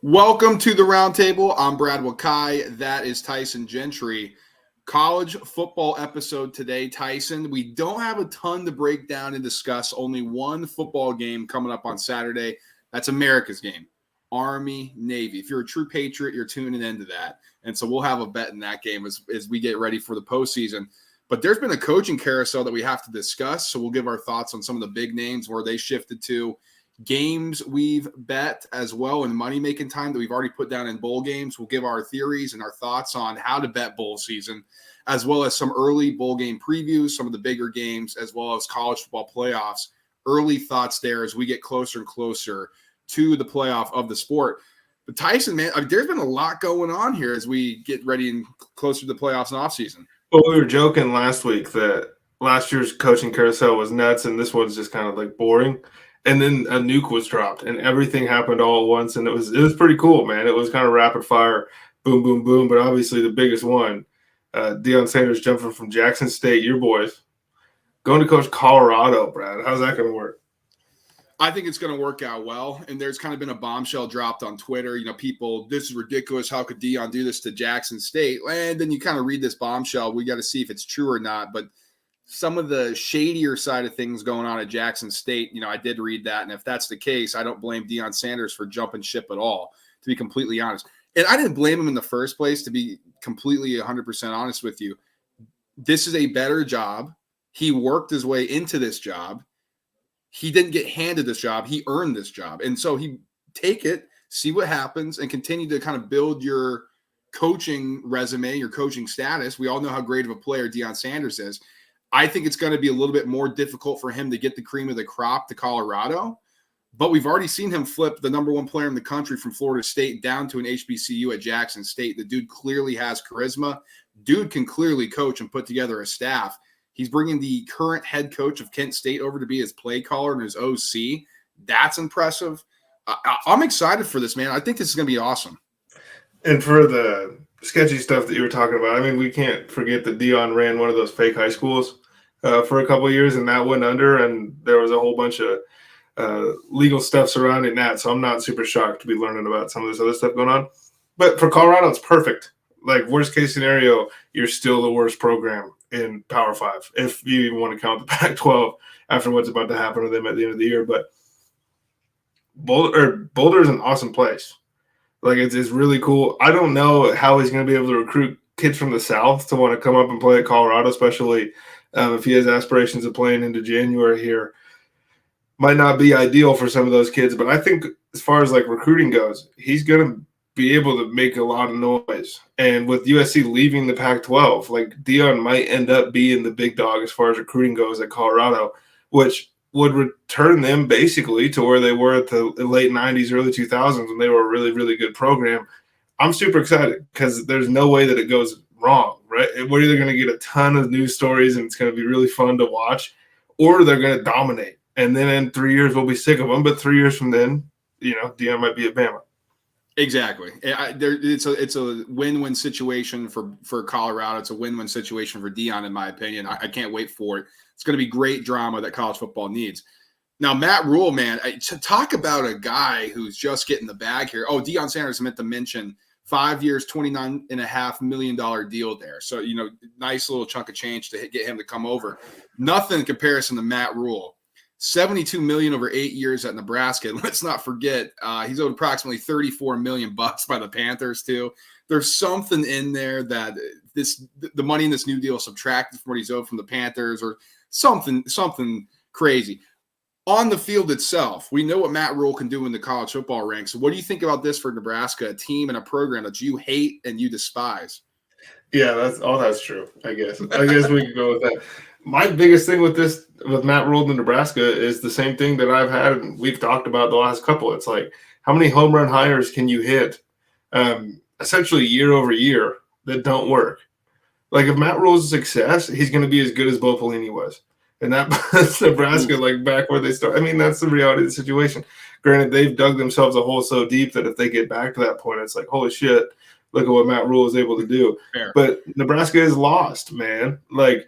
Welcome to the Roundtable. I'm Brad Wakai. That is Tyson Gentry. College football episode today, Tyson. We don't have a ton to break down and discuss. Only one football game coming up on Saturday. That's America's game. Army, Navy. If you're a true patriot, you're tuning into that. And so we'll have a bet in that game as we get ready for the postseason. But there's been a coaching carousel that we have to discuss. So we'll give our thoughts on some of the big names, where they shifted to. Games we've bet as well in Money Makin Time that we've already put down in bowl games. We'll give our theories and our thoughts on how to bet bowl season, as well as some early bowl game previews, some of the bigger games, as well as college football playoffs. Early thoughts there as we get closer and closer to the playoff of the sport. But Tyson, man, there's been a lot going on here as we get ready and closer to the playoffs and offseason. Well, we were joking last week that last year's coaching carousel was nuts, and this one's just kind of like boring. And then a nuke was dropped, and everything happened all at once, and it was pretty cool, man. It was kind of rapid fire, boom, boom, boom. But obviously, the biggest one, Deion Sanders jumping from Jackson State, your boys, going to coach Colorado. Brad, how's that going to work? I think it's going to work out well. And there's kind of been a bombshell dropped on Twitter. You know, people, this is ridiculous. How could Deion do this to Jackson State? And then you kind of read this bombshell. We got to see if it's true or not. But some of the shadier side of things going on at Jackson State, you know, I did read that. And if that's the case, I don't blame Deion Sanders for jumping ship at all, to be completely honest. And I didn't blame him in the first place, to be completely 100% honest with you. This is a better job. He worked his way into this job. He didn't get handed this job. He earned this job. And so he take it, see what happens, and continue to kind of build your coaching resume, your coaching status. We all know how great of a player Deion Sanders is. I think it's going to be a little bit more difficult for him to get the cream of the crop to Colorado, but we've already seen him flip the number one player in the country from Florida State down to an HBCU at Jackson State. The dude clearly has charisma. Dude can clearly coach and put together a staff. He's bringing the current head coach of Kent State over to be his play caller and his OC. That's impressive. I'm excited for this, man. I think this is going to be awesome. And for the sketchy stuff that you were talking about, I mean, we can't forget that Deion ran one of those fake high schools for a couple of years, and that went under, and there was a whole bunch of legal stuff surrounding that. So I'm not super shocked to be learning about some of this other stuff going on. But for Colorado, it's perfect. Like, worst case scenario, you're still the worst program in Power 5, if you even want to count the Pac-12 after what's about to happen to them at the end of the year. But Boulder is an awesome place. Like, it's really cool. I don't know how he's going to be able to recruit kids from the South to want to come up and play at Colorado, especially if he has aspirations of playing into January here. Might not be ideal for some of those kids, but I think as far as like recruiting goes, he's going to be able to make a lot of noise. And with USC leaving the Pac-12, like, Deion might end up being the big dog as far as recruiting goes at Colorado, which would return them basically to where they were at the late 90s, early 2000s when they were a really, really good program. I'm super excited because there's no way that it goes wrong, right? We're either going to get a ton of news stories and it's going to be really fun to watch, or they're going to dominate. And then in 3 years, we'll be sick of them. But 3 years from then, you know, Deion might be at Bama. Exactly. It's a win-win situation for Colorado. It's a win-win situation for Deion, in my opinion. I can't wait for it. It's going to be great drama that college football needs. Now, Matt Rhule, man, to talk about a guy who's just getting the bag here. Oh, Deion Sanders meant to mention 5 years, $29.5 million deal there. So, you know, nice little chunk of change to get him to come over. Nothing in comparison to Matt Rhule. $72 million over 8 years at Nebraska. And let's not forget, he's owed approximately $34 million by the Panthers too. There's something in there that the money in this new deal subtracted from what he's owed from the Panthers, or something crazy. On the field itself, we know what Matt Rhule can do in the college football ranks. So what do you think about this for Nebraska, a team and a program that you hate and you despise? Yeah, that's true. I guess we could go with that. My biggest thing with Matt Rhule in Nebraska is the same thing that I've had and we've talked about the last couple. It's like, how many home run hires can you hit essentially year over year that don't work? Like, if Matt Rhule's a success, he's going to be as good as Bo Pelini was. And that puts Nebraska like back where they start. I mean, that's the reality of the situation. Granted, they've dug themselves a hole so deep that if they get back to that point, it's like, holy shit, look at what Matt Rhule is able to do. Fair. But Nebraska is lost, man. Like,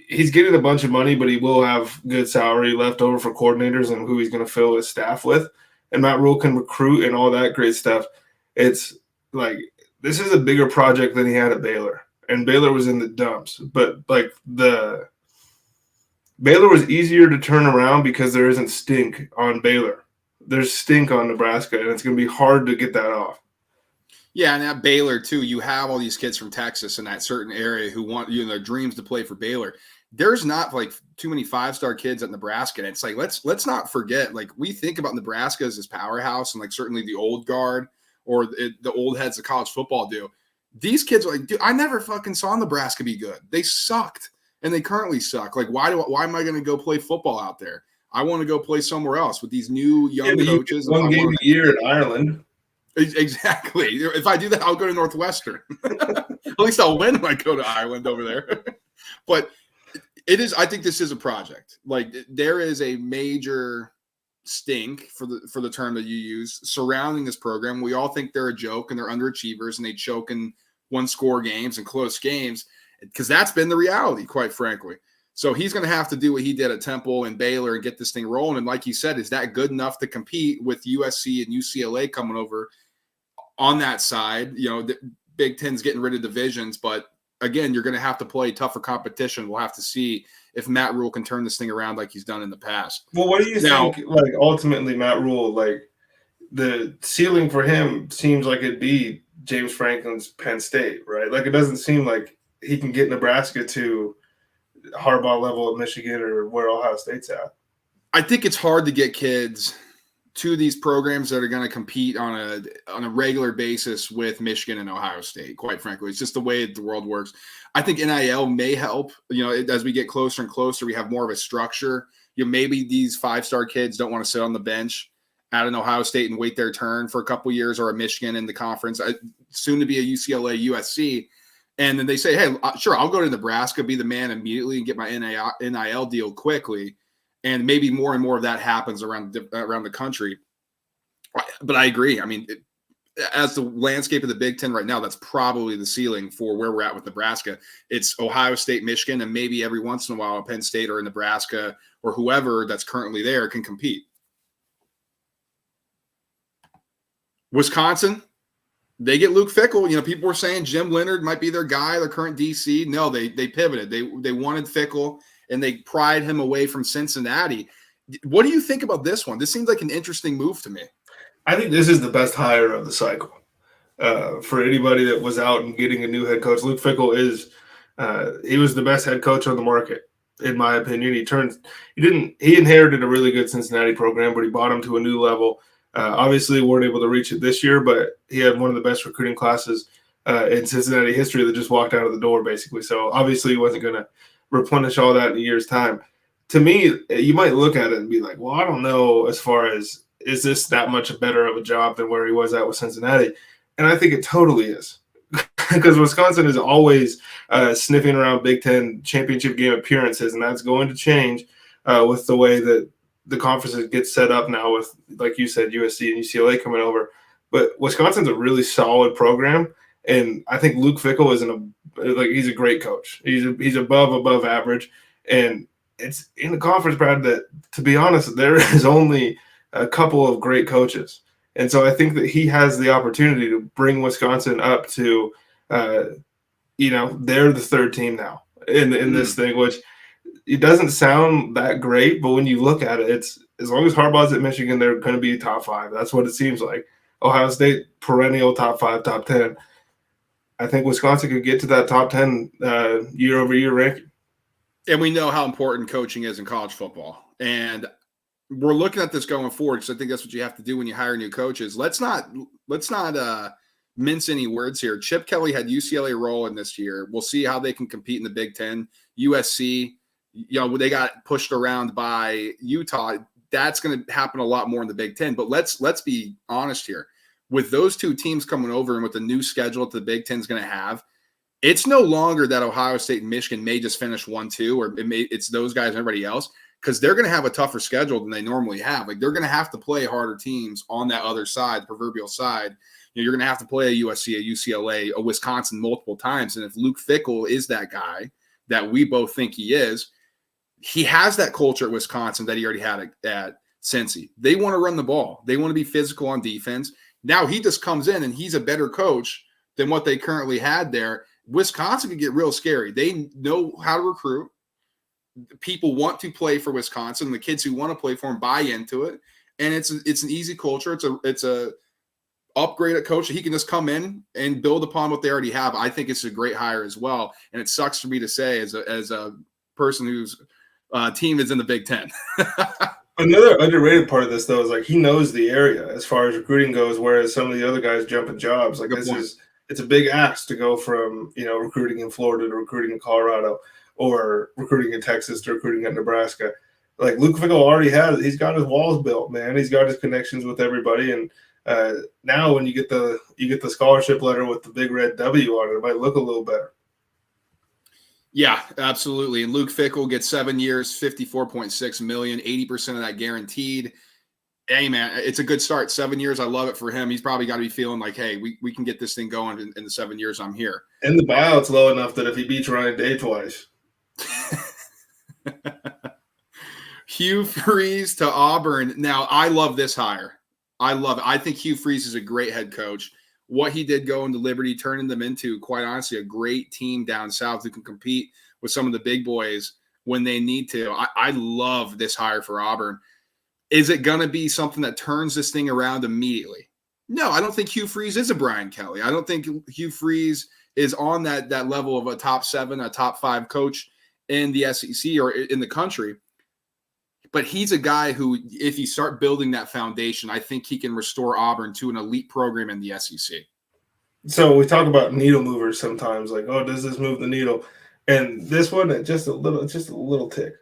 he's getting a bunch of money, but he will have good salary left over for coordinators and who he's going to fill his staff with. and Matt Rhule can recruit and all that great stuff, it's like this is a bigger project than he had at Baylor. And Baylor was in the dumps. But like the Baylor was easier to turn around because there isn't stink on Baylor. There's stink on Nebraska, and it's going to be hard to get that off. Yeah, and at Baylor too, you have all these kids from Texas in that certain area who want their dreams to play for Baylor. There's not like too many 5-star kids at Nebraska. And it's like let's not forget, like we think about Nebraska as this powerhouse, and like certainly the old guard or the old heads of college football do. These kids are like, dude, I never fucking saw Nebraska be good. They sucked, and they currently suck. Like, why am I going to go play football out there? I want to go play somewhere else with these new young coaches. One game a year in Ireland. Exactly. If I do that, I'll go to Northwestern. At least I'll win when I go to Ireland over there. But it is. I think this is a project. Like there is a major stink for the term that you use surrounding this program. We all think they're a joke and they're underachievers and they choke in one-score games and close games because that's been the reality, quite frankly. So he's going to have to do what he did at Temple and Baylor and get this thing rolling. And like you said, is that good enough to compete with USC and UCLA coming over on that side? The Big Ten's getting rid of divisions, but again, you're going to have to play tougher competition. We'll have to see if Matt Rhule can turn this thing around like he's done in the past. Well, what do you think, like, ultimately Matt Rhule, like, the ceiling for him seems like it'd be James Franklin's Penn State, right? Like, it doesn't seem like he can get Nebraska to Harbaugh level at Michigan or where Ohio State's at. I think it's hard to get kids to these programs that are going to compete on a regular basis with Michigan and Ohio State, quite frankly. It's just the way the world works. I think NIL may help. As we get closer and closer, we have more of a structure. Maybe these 5-star kids don't want to sit on the bench at an Ohio State and wait their turn for a couple of years, or a Michigan in the conference, soon to be a UCLA, USC. And then they say, hey, sure, I'll go to Nebraska, be the man immediately and get my NIL deal quickly. And maybe more and more of that happens around the country. But I agree. I mean, as the landscape of the Big Ten right now, that's probably the ceiling for where we're at with Nebraska. It's Ohio State, Michigan, and maybe every once in a while Penn State or Nebraska or whoever that's currently there can compete. Wisconsin, they get Luke Fickell. People were saying Jim Leonhard might be their guy, their current DC. No, they pivoted. They wanted Fickell, and they pried him away from Cincinnati. What do you think about this one? This seems like an interesting move to me. I think this is the best hire of the cycle for anybody that was out and getting a new head coach. Luke Fickell he was the best head coach on the market, in my opinion. He inherited a really good Cincinnati program, but he brought him to a new level. Obviously, weren't able to reach it this year, but he had one of the best recruiting classes in Cincinnati history that just walked out of the door, basically. So obviously, he wasn't going to replenish all that in a year's time. To me, you might look at it and be like, well, I don't know as far as, is this that much better of a job than where he was at with Cincinnati? And I think it totally is. Because Wisconsin is always sniffing around Big Ten championship game appearances, and that's going to change with the way that the conferences get set up now with, like you said, USC and UCLA coming over. But Wisconsin's a really solid program, and I think Luke Fickell he's a great coach. He's above average, and it's in the conference, Brad, that, to be honest, there is only a couple of great coaches. And so I think that he has the opportunity to bring Wisconsin up to, they're the third team now in this thing, which it doesn't sound that great, but when you look at it, it's as long as Harbaugh's at Michigan, they're going to be top 5. That's what it seems like. Ohio State, perennial top 5, top 10. I think Wisconsin could get to that top 10 year-over-year ranking. And we know how important coaching is in college football. And we're looking at this going forward because I think that's what you have to do when you hire new coaches. Let's not mince any words here. Chip Kelly had UCLA rolling this year. We'll see how they can compete in the Big Ten. USC, they got pushed around by Utah. That's going to happen a lot more in the Big Ten. But let's be honest here. With those two teams coming over and with the new schedule that the Big Ten is going to have, it's no longer that Ohio State and Michigan may just finish 1-2, or it's those guys and everybody else, because they're going to have a tougher schedule than they normally have. Like, they're going to have to play harder teams on that other side, the proverbial side. You're going to have to play a USC, a UCLA, a Wisconsin multiple times. And if Luke Fickell is that guy that we both think he is, he has that culture at Wisconsin that he already had at Cincy. They want to run the ball. They want to be physical on defense. Now he just comes in and he's a better coach than what they currently had there. Wisconsin could get real scary. They know how to recruit. People want to play for Wisconsin. The kids who want to play for them buy into it. And it's an easy culture. It's a upgrade at coach. He can just come in and build upon what they already have. I think it's a great hire as well. And it sucks for me to say as a person whose team is in the Big Ten. Another underrated part of this, though, is like he knows the area as far as recruiting goes, whereas some of the other guys jump in jobs. Like it's a big ask to go from, recruiting in Florida to recruiting in Colorado or recruiting in Texas to recruiting at Nebraska. Like Luke Fickell he's got his walls built, man. He's got his connections with everybody. And now when you get the scholarship letter with the big red W on it, it might look a little better. Yeah, absolutely. And Luke Fickell gets 7 years, $54.6 million, 80% of that guaranteed. Hey, man, it's a good start. 7 years. I love it for him. He's probably got to be feeling like, hey, we can get this thing going in the 7 years I'm here. And the buyout's low enough that if he beats Ryan Day twice. Hugh Freeze to Auburn. Now, I love this hire. I love it. I think Hugh Freeze is a great head coach. What he did going to Liberty, turning them into, quite honestly, a great team down south who can compete with some of the big boys when they need to. I love this hire for Auburn. Is it going to be something that turns this thing around immediately? No, I don't think Hugh Freeze is a Brian Kelly. I don't think Hugh Freeze is on that level of a top 7, a top 5 coach in the SEC or in the country. But he's a guy who, if you start building that foundation, I think he can restore Auburn to an elite program in the SEC. So we talk about needle movers sometimes, like, oh, does this move the needle? And this one, just a little tick.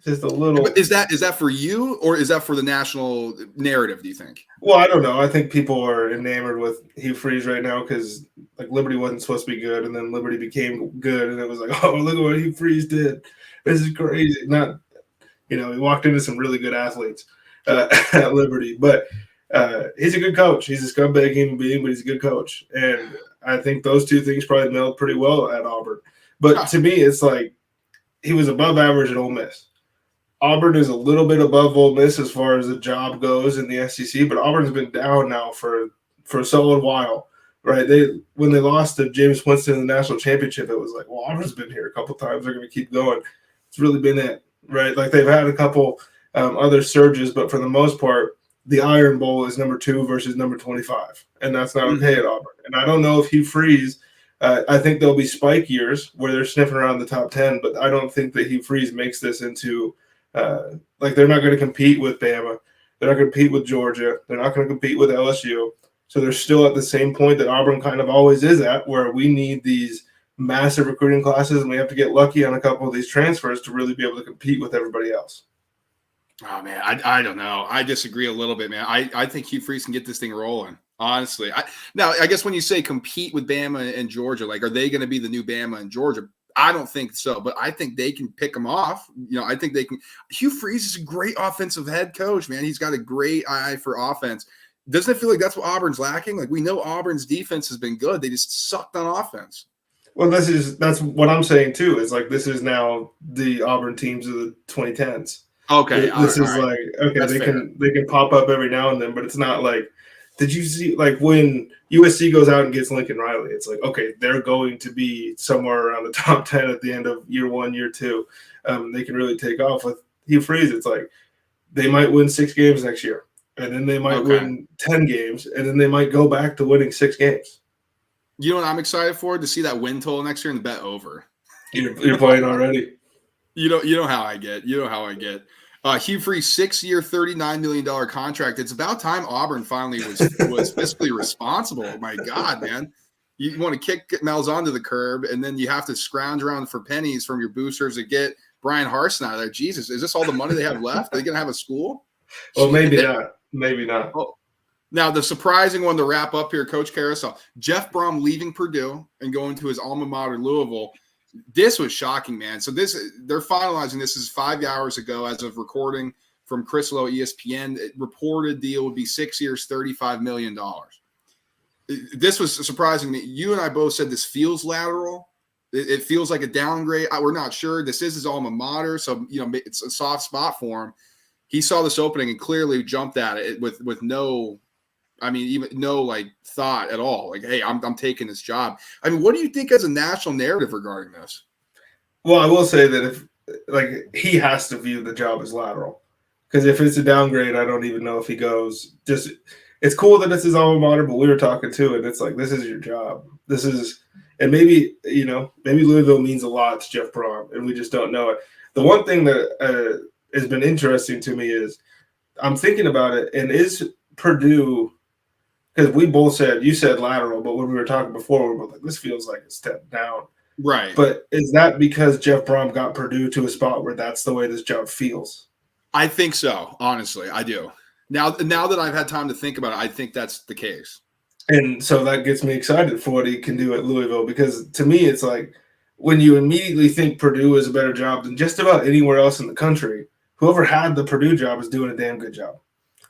Just a little. But is that for you, or is that for the national narrative, do you think? Well, I don't know. I think people are enamored with Hugh Freeze right now because like Liberty wasn't supposed to be good, and then Liberty became good, and it was like, oh, look at what Hugh Freeze did. This is crazy. He walked into some really good athletes at Liberty, but he's a good coach. He's a scumbag human being, but he's a good coach. And I think those two things probably meld pretty well at Auburn. But to me, it's like he was above average at Ole Miss. Auburn is a little bit above Ole Miss as far as the job goes in the SEC, but Auburn's been down now for a solid while, right? When they lost to James Winston in the national championship, it was like, well, Auburn's been here a couple times. They're going to keep going. It's really been it. Right, like they've had a couple other surges, but for the most part, the Iron Bowl is number 2 versus number 25, and that's not okay at Auburn. And I don't know if Hugh Freeze. I think there'll be spike years where they're sniffing around the top 10, but I don't think that Hugh Freeze makes this into like they're not going to compete with Bama, they're not going to compete with Georgia, they're not going to compete with LSU. So they're still at the same point that Auburn kind of always is at, where we need these massive recruiting classes, and we have to get lucky on a couple of these transfers to really be able to compete with everybody else. Oh, man, I don't know. I disagree a little bit, man. I think Hugh Freeze can get this thing rolling, honestly. Now, I guess when you say compete with Bama and Georgia, like, are they going to be the new Bama and Georgia? I don't think so, but I think they can pick them off. I think they can. Hugh Freeze is a great offensive head coach, man. He's got a great eye for offense. Doesn't it feel like that's what Auburn's lacking? Like, we know Auburn's defense has been good. They just sucked on offense. Well, that's what I'm saying too. Is like this is now the Auburn teams of the 2010s. Okay, this is like okay, that's they can pop up every now and then, but it's not like. Did you see like when USC goes out and gets Lincoln Riley? It's like okay, they're going to be somewhere around the top 10 at the end of year 1, year 2. They can really take off with Hugh Freeze. It's like they might win 6 games next year, and then they might win 10 games, and then they might go back to winning 6 games. You know what I'm excited for? To see that win total next year and the bet over. You're playing already. You know how I get. Hugh Freeze 6-year, $39 million contract. It's about time Auburn finally was fiscally responsible. My God, man. You want to kick Malzahn to the curb, and then you have to scrounge around for pennies from your boosters to get Brian Harsin out of there. Jesus, is this all the money they have left? Are they going to have a school? Well, maybe not. Maybe not. Oh. Now, the surprising one to wrap up here, Coach Carousel, Jeff Brohm leaving Purdue and going to his alma mater, Louisville. This was shocking, man. So they're finalizing this is 5 hours ago as of recording from Chris Lowe, ESPN. Reported deal would be 6 years, $35 million. This was surprising me. You and I both said this feels lateral. It feels like a downgrade. We're not sure. This is his alma mater, so it's a soft spot for him. he saw this opening and clearly jumped at it with no, even no like thought at all. Like, hey, I'm taking this job. I mean, what do you think as a national narrative regarding this? Well, I will say that he has to view the job as lateral, because if it's a downgrade, I don't even know if he goes. Just it's cool that it's his alma mater, but we were talking too, and it's like, this is your job. This is, and maybe Louisville means a lot to Jeff Brohm, and we just don't know it. The one thing that has been interesting to me is I'm thinking about it, and is Purdue, because we both said, you said lateral, but when we were talking before, we were like, this feels like a step down. Right. But is that because Jeff Brohm got Purdue to a spot where that's the way this job feels? I think so. Honestly, I do. Now that I've had time to think about it, I think that's the case. And so that gets me excited for what he can do at Louisville, because to me, it's like when you immediately think Purdue is a better job than just about anywhere else in the country, whoever had the Purdue job is doing a damn good job.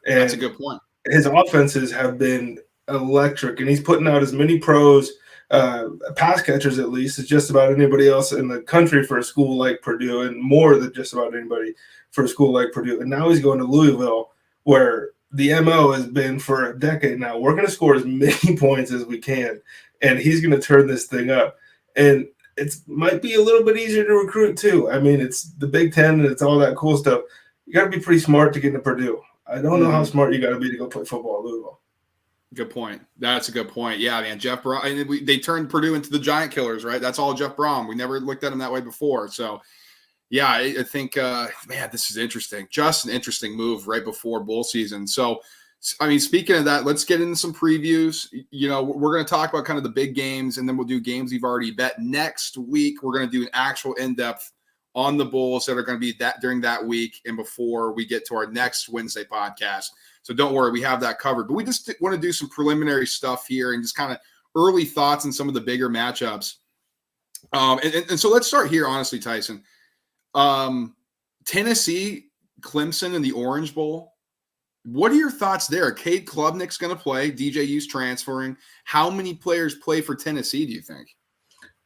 And that's a good point. His offenses have been electric, and he's putting out as many pros, pass catchers at least, as just about anybody else in the country for a school like Purdue, and more than just about anybody for a school like Purdue. And now he's going to Louisville, where the MO has been for a decade now. We're going to score as many points as we can, and he's going to turn this thing up. And it might be a little bit easier to recruit too. I mean, it's the Big Ten and it's all that cool stuff. You got to be pretty smart to get into Purdue. I don't know how smart you got to be to go play football at Louisville. Good point. That's a good point. Yeah, man. Jeff Brohm, they turned Purdue into the Giant Killers, right? That's all Jeff Brohm. We never looked at him that way before. So, yeah, I think, man, this is interesting. Just an interesting move right before bowl season. So, speaking of that, let's get into some previews. We're going to talk about kind of the big games, and then we'll do games we've already bet. Next week, we're going to do an actual in-depth on the Bulls that are going to be during that week and before we get to our next Wednesday podcast. So don't worry, we have that covered. But we just want to do some preliminary stuff here and just kind of early thoughts on some of the bigger matchups. And so let's start here, honestly, Tyson. Tennessee, Clemson in the Orange Bowl. What are your thoughts there? Cade Klubnik's going to play. DJU's transferring. How many players play for Tennessee, do you think?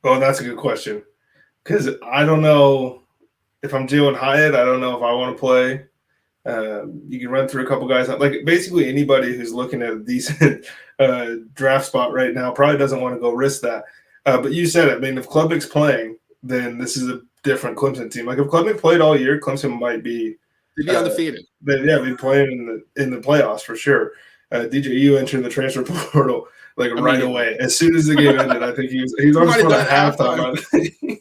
Well, that's a good question, because I don't know if I'm Jalen Hyatt. I don't know if I want to play. You can run through a couple guys. Like basically anybody who's looking at a decent draft spot right now probably doesn't want to go risk that. But you said it. I mean, if Klubnik's playing, then this is a different Clemson team. Like if Klubnik played all year, Clemson might be they'd be undefeated. Be playing in the playoffs for sure. DJU entering the transfer portal right away. As soon as the game ended, I think he was on his phone at halftime.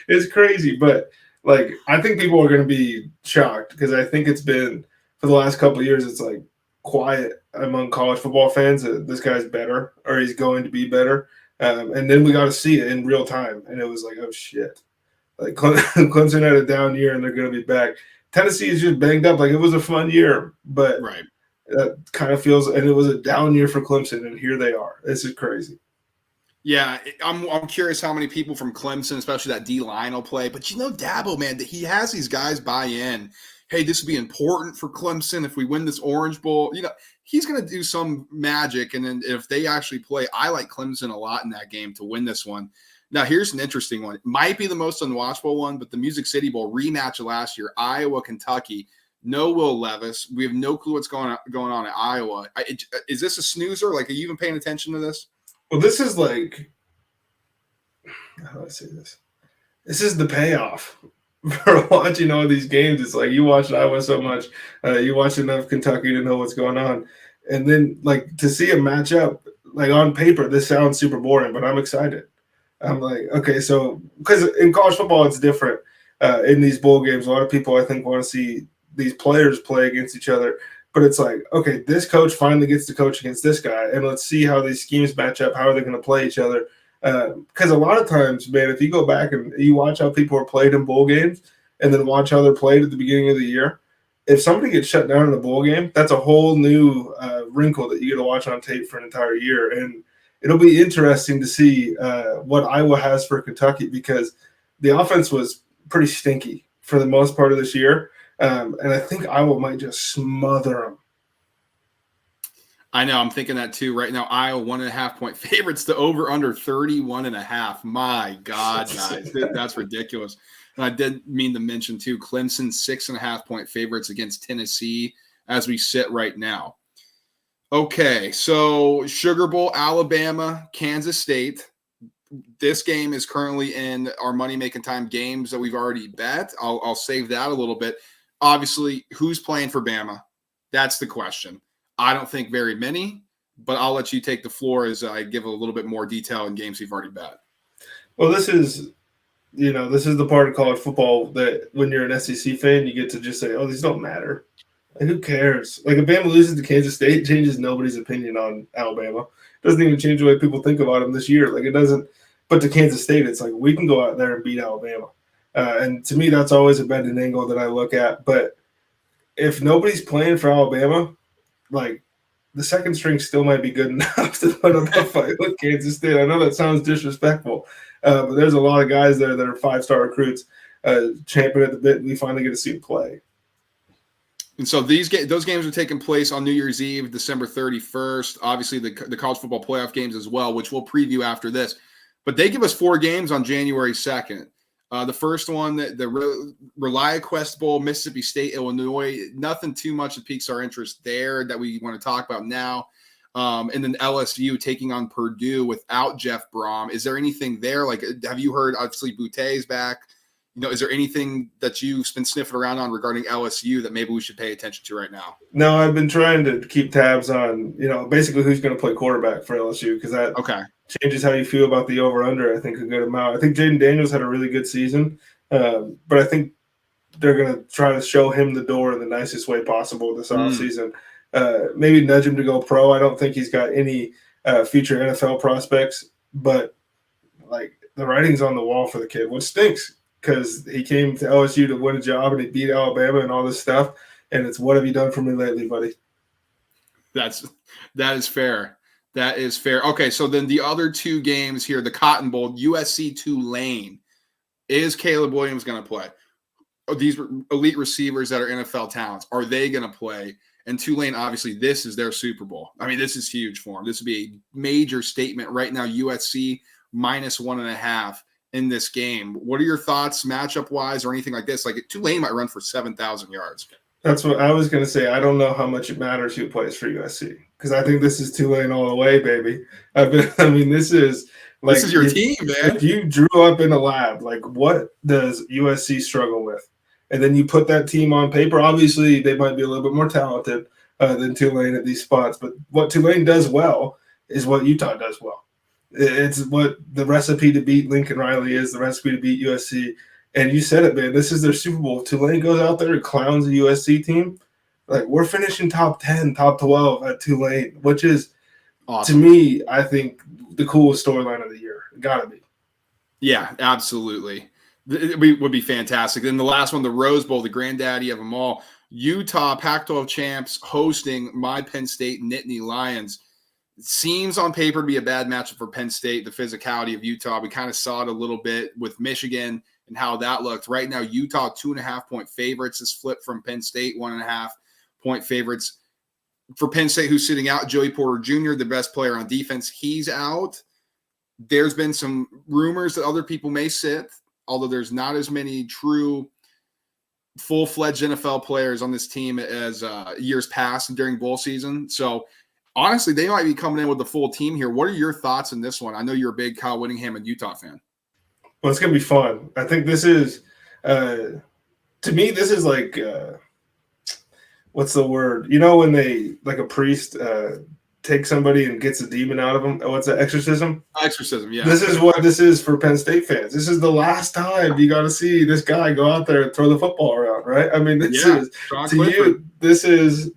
It's crazy, but I think people are going to be shocked, because I think it's been, for the last couple of years, it's quiet among college football fans that this guy's better, or he's going to be better. And then we got to see it in real time, and it was like, oh shit! Clemson had a down year, and they're going to be back. Tennessee is just banged up. It was a fun year, but right. That kind of feels, and it was a down year for Clemson, and here they are. This is crazy. Yeah, I'm curious how many people from Clemson, especially that D line, will play. But Dabo, man, he has these guys buy in. Hey, this would be important for Clemson if we win this Orange Bowl. He's going to do some magic, and then if they actually play, I like Clemson a lot in that game to win this one. Now, here's an interesting one. It might be the most unwatchable one, but the Music City Bowl rematch of last year, Iowa, Kentucky. No Will Levis. We have no clue what's going on at Iowa. Is this a snoozer? Are you even paying attention to this? Well, this is how do I say this? This is the payoff for watching all these games. It's you watch Iowa so much, you watch enough Kentucky to know what's going on, and then to see a matchup on paper, this sounds super boring, but I'm excited. I'm okay, so because in college football it's different. In these bowl games, a lot of people I think want to see these players play against each other. But it's okay, this coach finally gets to coach against this guy, and let's see how these schemes match up. How are they going to play each other? Because a lot of times, man, if you go back and you watch how people are played in bowl games and then watch how they're played at the beginning of the year, if somebody gets shut down in a bowl game, that's a whole new wrinkle that you get to watch on tape for an entire year. And it'll be interesting to see what Iowa has for Kentucky, because the offense was pretty stinky for the most part of this year. And I think Iowa might just smother them. I know. I'm thinking that too right now. Iowa 1.5-point favorites to over under 31.5. My God, guys, that's ridiculous. And I did mean to mention too, Clemson 6.5-point favorites against Tennessee as we sit right now. Okay, so Sugar Bowl, Alabama, Kansas State. This game is currently in our Money Making Time games that we've already bet. I'll save that a little bit. Obviously, who's playing for Bama? That's the question. I don't think very many, but I'll let you take the floor as I give a little bit more detail in games we've already bet. Well, this is the part of college football that when you're an SEC fan, you get to just say, oh, these don't matter. Like, who cares? Like, if Bama loses to Kansas State, it changes nobody's opinion on Alabama. It doesn't even change the way people think about them this year. Like, it doesn't. But to Kansas State, it's like we can go out there and beat Alabama. And to me, that's always a betting angle that I look at. But if nobody's playing for Alabama, like, the second string still might be good enough to put up a fight with Kansas State. I know that sounds disrespectful, but there's a lot of guys there that are five-star recruits, champing at the bit, and we finally get to see them play. And so those games are taking place on New Year's Eve, December 31st. Obviously, the college football playoff games as well, which we'll preview after this. But they give us 4 games on January 2nd. The first one, the ReliaQuest Bowl, Mississippi State, Illinois. Nothing too much that piques our interest there that we want to talk about now. And then LSU taking on Purdue without Jeff Brohm. Is there anything there? Like, have you heard, obviously, Boute's back? Is there anything that you've been sniffing around on regarding LSU that maybe we should pay attention to right now? No, I've been trying to keep tabs on, basically who's going to play quarterback for LSU, because that changes how you feel about the over-under, I think, a good amount. I think Jaden Daniels had a really good season, but I think they're going to try to show him the door in the nicest way possible this offseason. Maybe nudge him to go pro. I don't think he's got any future NFL prospects, but, like, the writing's on the wall for the kid, which stinks, because he came to LSU to win a job and he beat Alabama and all this stuff. And it's, what have you done for me lately, buddy? That is fair. That is fair. Okay, so then the other 2 games here, the Cotton Bowl, USC Tulane. Is Caleb Williams going to play? These elite receivers that are NFL talents, are they going to play? And Tulane, obviously, this is their Super Bowl. I mean, this is huge for them. This would be a major statement right now. USC minus 1.5 in this game. What are your thoughts matchup-wise or anything like this? Like, Tulane might run for 7,000 yards. That's what I was going to say. I don't know how much it matters who plays for USC, because I think this is Tulane all the way, baby. This is like, this is your team, man. If you drew up in a lab, like, what does USC struggle with? And then you put that team on paper. Obviously, they might be a little bit more talented than Tulane at these spots, but what Tulane does well is what Utah does well. It's what the recipe to beat Lincoln Riley is, the recipe to beat USC. And you said it, man. This is their Super Bowl. If Tulane goes out there and clowns a USC team, like, we're finishing top 10, top 12 at Tulane, which is, awesome. To me, I think the coolest storyline of the year. Got to be. Yeah, absolutely. It would be fantastic. Then the last one, the Rose Bowl, the granddaddy of them all. Utah, Pac-12 champs, hosting my Penn State Nittany Lions. It seems on paper to be a bad matchup for Penn State, the physicality of Utah. We kind of saw it a little bit with Michigan and how that looked. Right now, Utah 2.5-point favorites is flipped from Penn State 1.5-point favorites. For Penn State, who's sitting out, Joey Porter Jr., the best player on defense, he's out. There's been some rumors that other people may sit, although there's not as many true full-fledged NFL players on this team as years past during bowl season. So, honestly, they might be coming in with the full team here. What are your thoughts on this one? I know you're a big Kyle Whittingham and Utah fan. Well, it's going to be fun. I think this is, to me, this is like, what's the word? When they, like a priest, takes somebody and gets a demon out of them. What's that? Exorcism? Exorcism, yeah. This is what this is for Penn State fans. This is the last time you got to see this guy go out there and throw the football around, right? I mean, this is, to you, this is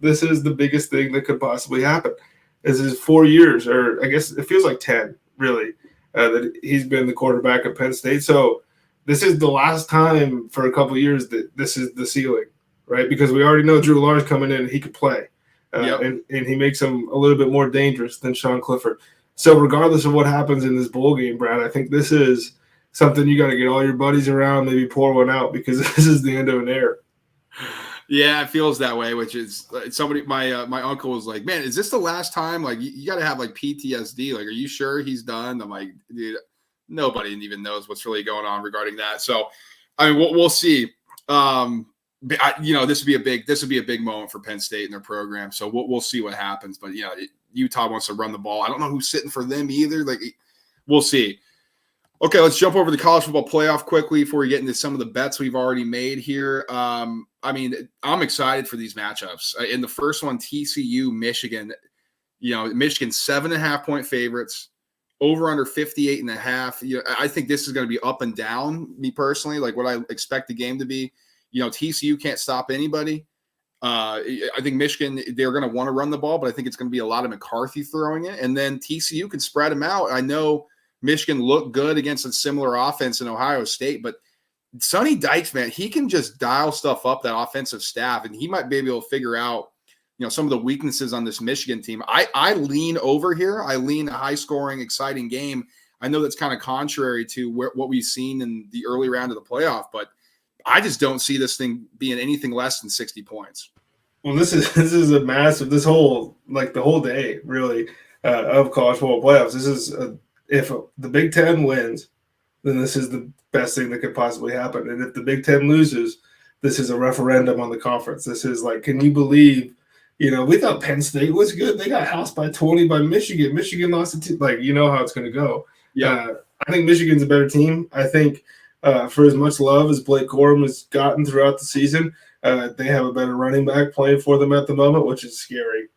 the biggest thing that could possibly happen. This is 4 years, or I guess it feels like 10, really. That he's been the quarterback at Penn State. So this is the last time for a couple of years that this is the ceiling, right? Because we already know Drew Lawrence coming in and he could play. And he makes him a little bit more dangerous than Sean Clifford. So regardless of what happens in this bowl game, Brad, I think this is something you got to get all your buddies around, maybe pour one out, because this is the end of an era. Yeah, it feels that way, which is somebody. My uncle was like, "Man, is this the last time? Like, you got to have like PTSD. Like, are you sure he's done?" I'm like, "Dude, nobody even knows what's really going on regarding that." So, I mean, we'll see. This would be a big moment for Penn State and their program. So we'll see what happens. But Utah wants to run the ball. I don't know who's sitting for them either. Like, we'll see. Okay, let's jump over the college football playoff quickly before we get into some of the bets we've already made here. I mean, I'm excited for these matchups. In the first one, TCU, Michigan, Michigan 7.5-point favorites, over under 58.5. I think this is going to be up and down, me personally, like what I expect the game to be. TCU can't stop anybody. I think Michigan, they're going to want to run the ball, but I think it's going to be a lot of McCarthy throwing it. And then TCU can spread them out. I know Michigan looked good against a similar offense in Ohio State, but Sonny Dykes, man, he can just dial stuff up, that offensive staff, and he might be able to figure out, some of the weaknesses on this Michigan team. I lean over here. I lean a high-scoring, exciting game. I know that's kind of contrary to what we've seen in the early round of the playoff, but I just don't see this thing being anything less than 60 points. Well, this is a massive, the whole day, really, of college football playoffs. This is if the Big Ten wins, then this is the best thing that could possibly happen. And if the Big Ten loses, this is a referendum on the conference. This is like, can you believe, we thought Penn State was good. They got housed by 20 by Michigan. Michigan lost it to, how it's going to go. Yeah. I think Michigan's a better team. I think for as much love as Blake Corum has gotten throughout the season, they have a better running back playing for them at the moment, which is scary.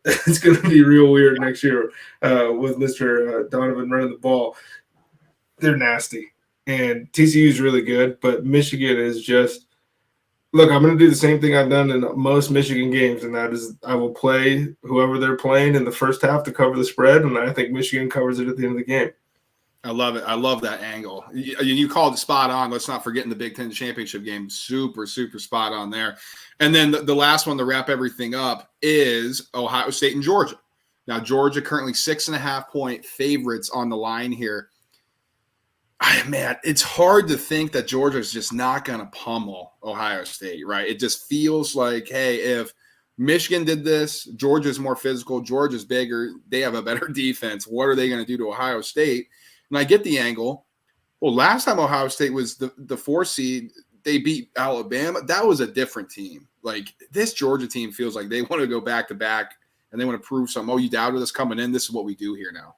It's going to be real weird next year with Mr. Donovan running the ball. They're nasty. And TCU is really good, but Michigan is just – look, I'm going to do the same thing I've done in most Michigan games, and that is I will play whoever they're playing in the first half to cover the spread, and I think Michigan covers it at the end of the game. I love it. I love that angle. You called it spot on. Let's not forget in the Big Ten championship game, super, super spot on there. And then the last one to wrap everything up is Ohio State and Georgia. Now, Georgia currently 6.5-point favorites on the line here. Man, it's hard to think that Georgia is just not going to pummel Ohio State, right? It just feels like, hey, if Michigan did this, Georgia's more physical, Georgia's bigger, they have a better defense. What are they going to do to Ohio State? And I get the angle. Well, last time Ohio State was the 4 seed, they beat Alabama. That was a different team. Like, this Georgia team feels like they want to go back-to-back, and they want to prove something. Oh, you doubted us coming in? This is what we do here now.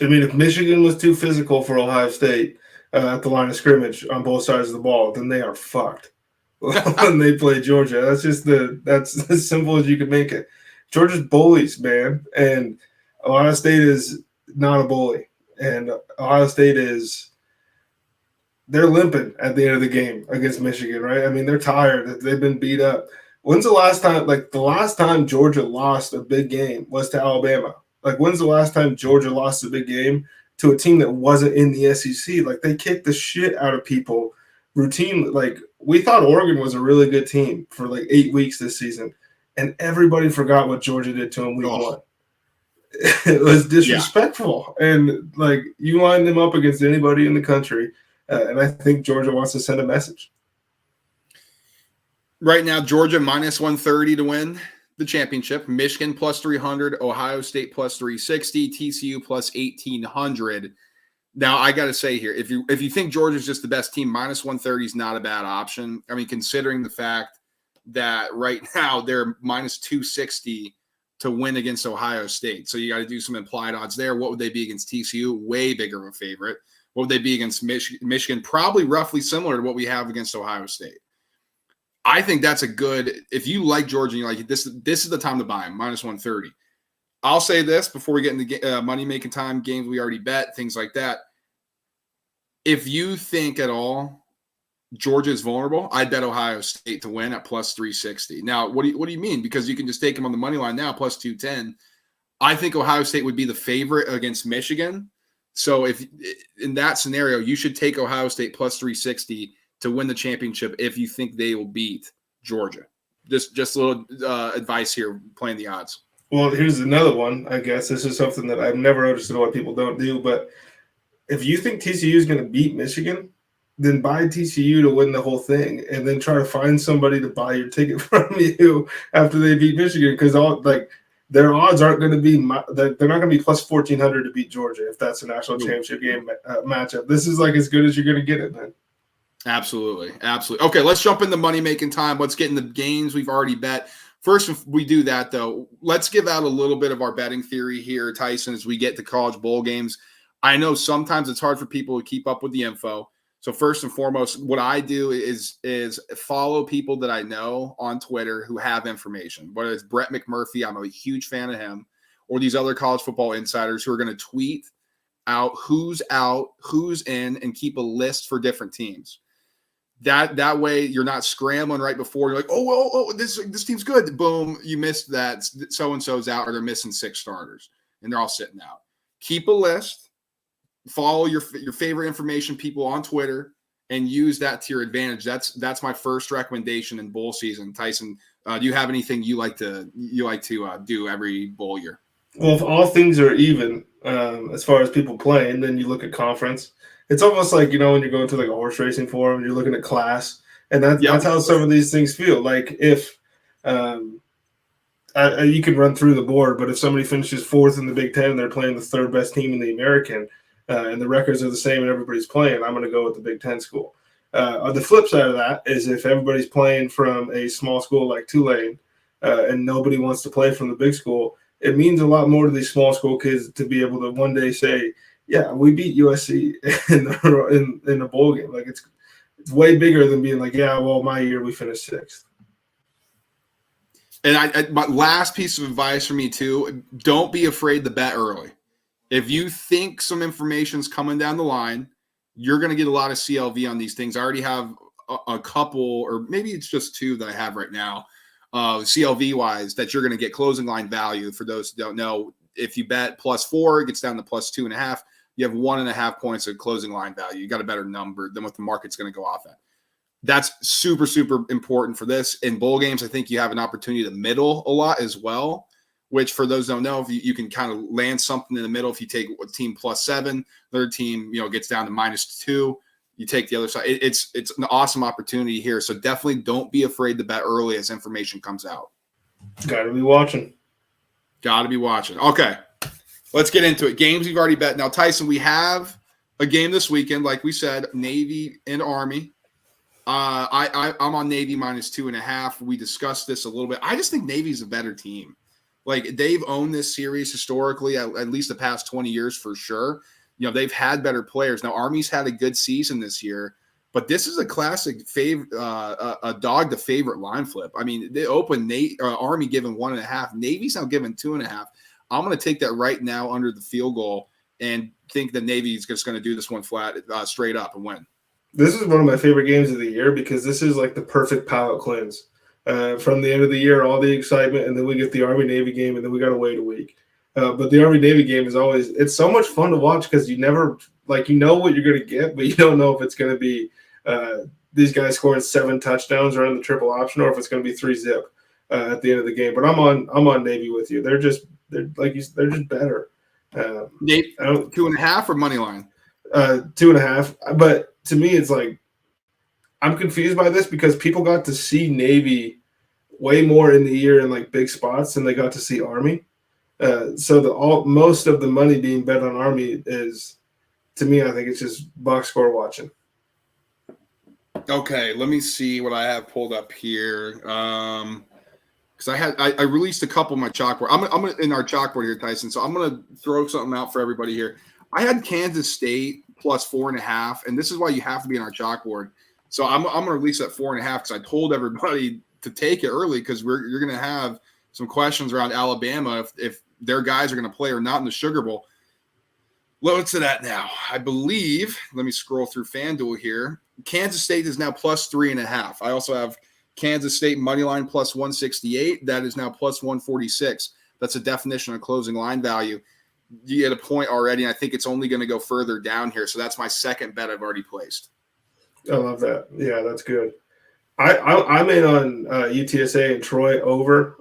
I mean, if Michigan was too physical for Ohio State at the line of scrimmage on both sides of the ball, then they are fucked when they play Georgia. That's as simple as you can make it. Georgia's bullies, man, and Ohio State is not a bully. And Ohio State they're limping at the end of the game against Michigan, right? I mean, they're tired. They've been beat up. When's the last time Georgia lost a big game was to Alabama? Like, when's the last time Georgia lost a big game to a team that wasn't in the SEC? Like, they kicked the shit out of people routinely. Like, we thought Oregon was a really good team for 8 weeks this season, and everybody forgot what Georgia did to them week 1. It was disrespectful. Yeah. And, you line them up against anybody in the country, and I think Georgia wants to send a message. Right now, Georgia minus 130 to win the championship, Michigan plus 300, Ohio State plus 360, TCU plus 1,800. Now, I got to say here, if you think Georgia's just the best team, minus 130 is not a bad option. I mean, considering the fact that right now they're minus 260 to win against Ohio State. So you got to do some implied odds there. What would they be against TCU? Way bigger of a favorite. What would they be against Michigan? Probably roughly similar to what we have against Ohio State. I think that's a good – if you like Georgia and you're like, this is the time to buy them, minus 130. I'll say this before we get into Money Making Time, games we already bet, things like that. If you think at all Georgia is vulnerable, I'd bet Ohio State to win at plus 360. Now, what do you mean? Because you can just take them on the money line now, plus 210. I think Ohio State would be the favorite against Michigan. So if in that scenario, you should take Ohio State plus 360 to win the championship if you think they will beat Georgia. Just a little advice here, playing the odds. Well, here's another one. I guess this is something that I've never understood why people don't do. But if you think TCU is going to beat Michigan, then buy TCU to win the whole thing, and then try to find somebody to buy your ticket from you after they beat Michigan, because their odds aren't going to be they're not going to be plus 1,400 to beat Georgia if that's a national championship game matchup. This is like as good as you're going to get it, man. Absolutely. Okay, let's jump into money making time. Let's get in the games we've already bet. First, if we do that, though, let's give out a little bit of our betting theory here, Tyson, as we get to college bowl games. I know sometimes it's hard for people to keep up with the info. So first and foremost, what I do is follow people that I know on Twitter who have information, whether it's Brett McMurphy, I'm a huge fan of him, or these other college football insiders who are going to tweet out, who's in, and keep a list for different teams. That way you're not scrambling right before. You're like, oh, this team's good. Boom, you missed that. So-and-so's out, or they're missing 6 starters, and they're all sitting out. Keep a list. Follow your favorite information people on Twitter and use that to your advantage. That's my first recommendation in bowl season. Tyson, do you have anything you like to do every bowl year? Well, if all things are even as far as people playing, then you look at conference. It's almost like, when you're going to like a horse racing forum, you're looking at class, and that's how some of these things feel. Like if you can run through the board, but if somebody finishes 4th in the Big Ten and they're playing the 3rd best team in the American, and the records are the same and everybody's playing, I'm going to go with the Big Ten school. On the flip side of that is if everybody's playing from a small school like Tulane and nobody wants to play from the big school, it means a lot more to these small school kids to be able to one day say, yeah, we beat USC in a bowl game. Like it's way bigger than being like, yeah, well, my year we finished 6th. And my last piece of advice for me too, don't be afraid to bet early. If you think some information's coming down the line, you're going to get a lot of CLV on these things. I already have a couple, or maybe it's just 2 that I have right now, CLV-wise, that you're going to get closing line value. For those who don't know, if you bet +4, it gets down to +2.5. You have 1.5 points of closing line value. You got a better number than what the market's going to go off at. That's super, super important for this. In bowl games, I think you have an opportunity to middle a lot as well, which for those who don't know, if you can kind of land something in the middle. If you take a team +7, third team, gets down to -2, you take the other side. It's an awesome opportunity here. So definitely don't be afraid to bet early as information comes out. Got to be watching. Okay, let's get into it. Games we've already bet. Now, Tyson, we have a game this weekend. Like we said, Navy and Army. I'm on Navy -2.5. We discussed this a little bit. I just think Navy's a better team. Like they've owned this series historically, at least the past 20 years for sure. They've had better players. Now Army's had a good season this year, but this is a classic a dog to favorite line flip. I mean, they opened Army giving 1.5. Navy's now giving 2.5. I'm going to take that right now under the field goal and think that Navy's just going to do this one flat, straight up and win. This is one of my favorite games of the year because this is like the perfect palate cleanse. From the end of the year, all the excitement, and then we get the Army-Navy game, and then we got to wait a week. But the Army-Navy game is always – it's so much fun to watch because you never – like you know what you're going to get, but you don't know if it's going to be these guys scoring 7 touchdowns running the triple option or if it's going to be 3-zip at the end of the game. But I'm on Navy with you. They're just better. 2.5 or money line? 2.5. But to me, it's like I'm confused by this because people got to see Navy way more in the year in like big spots than they got to see Army. So most of the money being bet on Army is, to me, I think it's just box score watching. Okay, let me see what I have pulled up here. Because I released a couple of my chalkboard. I'm gonna in our chalkboard here, Tyson. So I'm gonna throw something out for everybody here. I had Kansas State +4.5, and this is why you have to be in our chalkboard. So I'm gonna release that 4.5 because I told everybody to take it early because you're gonna have some questions around Alabama if their guys are gonna play or not in the Sugar Bowl. Let's to that now. I believe. Let me scroll through FanDuel here. Kansas State is now +3.5. I also have Kansas State money line +168. That is now +146. That's a definition of closing line value. You get a point already, and I think it's only going to go further down here. So that's my second bet I've already placed. I love that. Yeah, that's good. I'm in on UTSA and Troy over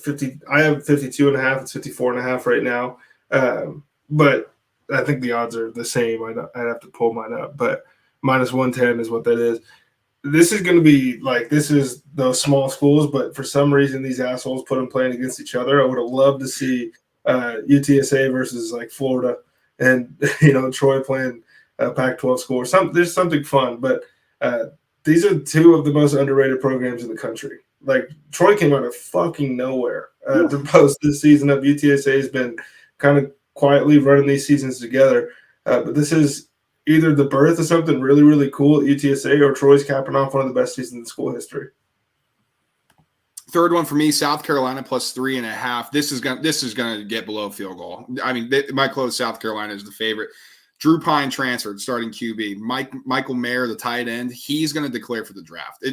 50. I have 52.5. It's 54.5 right now. But I think the odds are the same. I'd have to pull mine up. But minus 110 is what that is. This is going to be like, this is those small schools, but for some reason these assholes put them playing against each other. I would have loved to see UTSA versus like Florida and, Troy playing Pac-12 school. There's something fun, but these are two of the most underrated programs in the country. Like, Troy came out of fucking nowhere to post this season up. UTSA has been kind of quietly running these seasons together, but this is either the birth of something really, really cool at UTSA, or Troy's capping off one of the best seasons in school history. Third one for me, South Carolina plus 3.5. This is gonna get below field goal. I mean, my close South Carolina is the favorite. Drew Pine transferred, starting QB. Michael Mayer, the tight end, he's going to declare for the draft.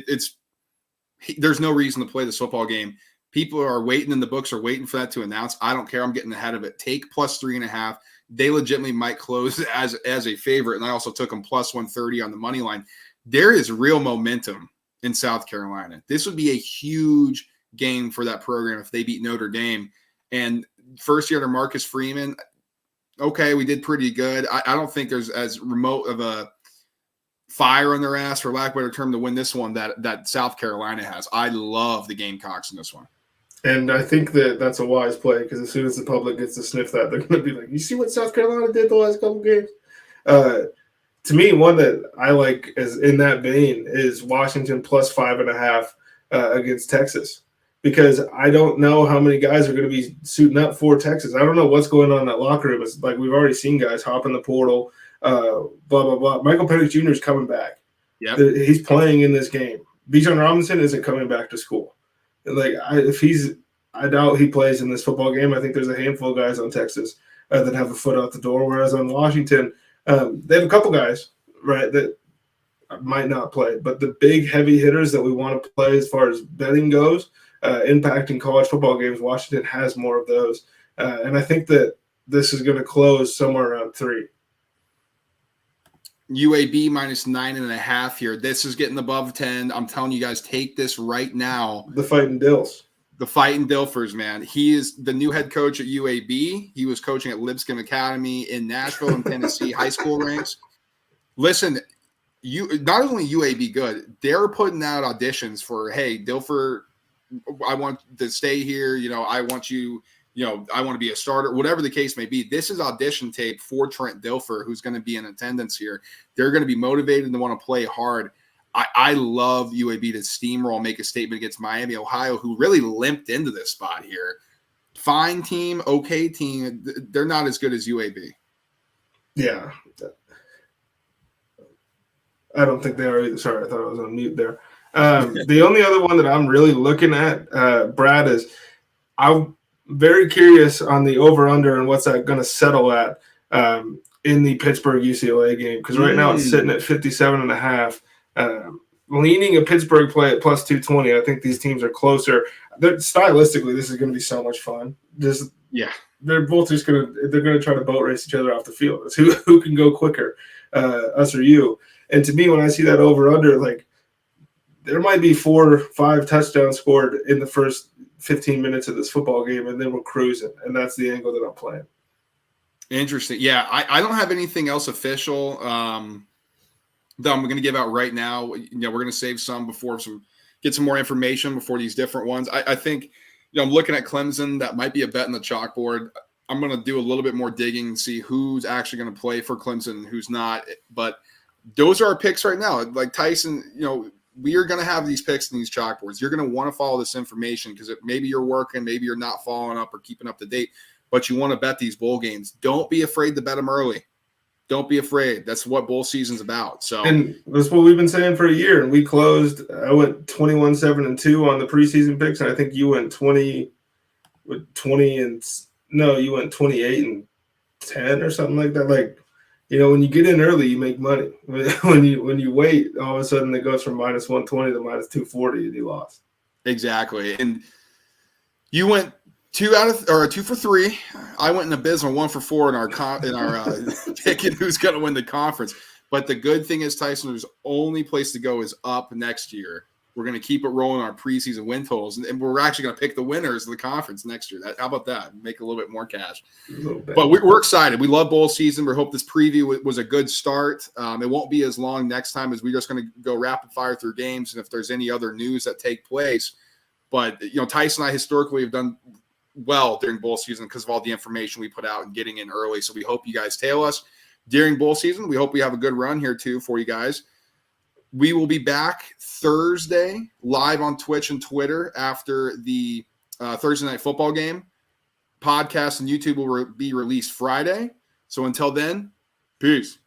There's no reason to play this football game. People are waiting, and the books are waiting for that to announce. I don't care. I'm getting ahead of it. Take plus 3.5. They legitimately might close as a favorite, and I also took them plus 130 on the money line. There is real momentum in South Carolina. This would be a huge game for that program if they beat Notre Dame. And first year to Marcus Freeman, okay, we did pretty good. I don't think there's as remote of a fire on their ass, for lack of a better term, to win this one that South Carolina has. I love the Gamecocks in this one. And I think that's a wise play, because as soon as the public gets to sniff that, they're going to be like, you see what South Carolina did the last couple games? To me, one that I like is in that vein is Washington plus 5.5 against Texas, because I don't know how many guys are going to be suiting up for Texas. I don't know what's going on in that locker room. It's like, we've already seen guys hop in the portal, blah, blah, blah. Michael Penix Jr. is coming back. Yeah, he's playing in this game. Bijan Robinson isn't coming back to school. Like, I doubt he plays in this football game. I think there's a handful of guys on Texas that have a foot out the door, whereas on Washington, they have a couple guys, right, that might not play. But the big heavy hitters that we want to play as far as betting goes, impacting college football games, Washington has more of those. And I think that this is going to close somewhere around 3. UAB minus 9.5 here. This is getting above 10. I'm telling you guys, take this right now. The Fighting Dills. The Fighting Dilfers, man. He is the new head coach at UAB. He was coaching at Lipscomb Academy in Nashville and Tennessee high school ranks. Listen, not only UAB good, they're putting out auditions for, hey, Dilfer, I want to stay here. I want you. I want to be a starter, whatever the case may be. This is audition tape for Trent Dilfer, who's going to be in attendance here. They're going to be motivated and want to play hard. I love UAB to steamroll, make a statement against Miami, Ohio, who really limped into this spot here. Fine team, okay team. They're not as good as UAB. Yeah. I don't think they are either. Sorry, I thought I was on mute there. The only other one that I'm really looking at, Brad, is I'm very curious on the over-under and what's that going to settle at in the Pittsburgh-UCLA game, because right now it's sitting at 57.5. Leaning a Pittsburgh play at plus 220. I think these teams are closer. Stylistically, this is going to be so much fun. They're both just going to try to boat race each other off the field. It's who can go quicker, us or you. And to me, when I see that over-under, like, there might be 4 or 5 touchdowns scored in the first 15 minutes of this football game, and then we're cruising. And that's the angle that I'm playing. Interesting. Yeah, I don't have anything else official that I'm going to give out right now. We're going to save some get some more information before these different ones. I think, I'm looking at Clemson. That might be a bet in the chalkboard. I'm going to do a little bit more digging and see who's actually going to play for Clemson and who's not. But those are our picks right now. Like Tyson, we are going to have these picks in these chalkboards. You're going to want to follow this information, because maybe you're working, maybe you're not following up or keeping up to date, but you want to bet these bowl games. Don't be afraid to bet them early. Don't be afraid. That's what bowl season's about. So, and that's what we've been saying for a year. And we closed. I went 21-7-2 on the preseason picks, and I think you went 28 and 10 or something like that. Like, when you get in early, you make money. When you wait, all of a sudden it goes from minus 120 to minus 240, and you lost. Exactly. And you went 2 for 3. I went in abysmal 1 for 4 in our picking who's going to win the conference. But the good thing is, Tyson, there's only place to go is up next year. We're going to keep it rolling on our preseason win totals, and we're actually going to pick the winners of the conference next year. How about that? Make a little bit more cash. But we're excited. We love bowl season. We hope this preview was a good start. It won't be as long next time, as we're just going to go rapid fire through games, and if there's any other news that take place. But, Tyson and I historically have done well during bowl season because of all the information we put out and getting in early. So we hope you guys tail us during bowl season. We hope we have a good run here too for you guys. We will be back Thursday live on Twitch and Twitter after the Thursday night football game. Podcast and YouTube will be released Friday. So until then, peace.